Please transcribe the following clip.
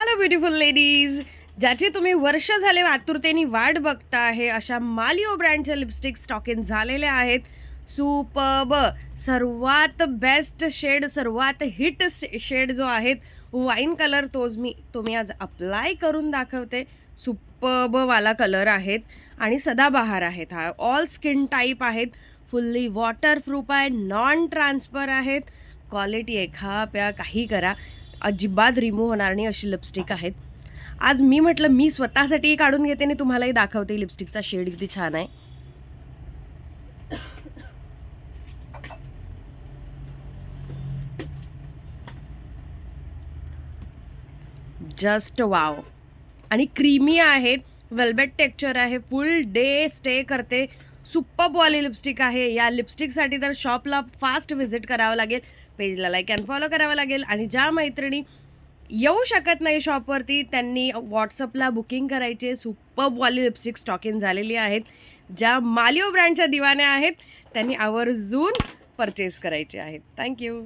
Hello beautiful ladies, ज्याची तुम्ही वर्ष झाले आतुरतेने वाट बघता आहे अशा मालिओ ब्रँडच्या लिपस्टिक स्टॉक इन झालेल्या आहेत. सुपर्ब, सर्वात बेस्ट शेड, सर्वात हिट शेड जो आहे वाईन कलर, तो मी आज अप्लाय करून दाखवते. सुपर्ब वाला कलर आहेत आणि सदाबहार आहेत. हा ऑल स्किन टाईप आहेत, फुल्ली वॉटरप्रूफ आहे, नॉन ट्रान्सफर आहेत. क्वालिटी आहे, खा प्या काही करा, अजिबात रिमूव्ह होणार नाही अशी लिपस्टिक आहेत. आज मी म्हटलं मी स्वतःसाठी काढून घेते आणि तुम्हालाही दाखवते लिपस्टिकचा शेड किती छान आहे. Just wow. आणि क्रीमी आहेत, वेल्वेट टेक्स्चर आहे, फुल डे स्टे करते. सुपर्ब वाली लिपस्टिक आहे. या लिपस्टिकसाठी तर शॉपला फास्ट व्हिजिट करावं लागेल, पेजला लाईक अँड फॉलो करावं लागेल. आणि ज्या मैत्रिणी येऊ शकत नाही शॉपवरती त्यांनी व्हॉट्सअपला बुकिंग करायची. सुपर्ब वाली लिपस्टिक स्टॉक इन झालेली आहेत. ज्या मालिओ ब्रँडच्या दिवाण्या आहेत त्यांनी आवर्जून परचेस करायचे आहेत. थँक्यू.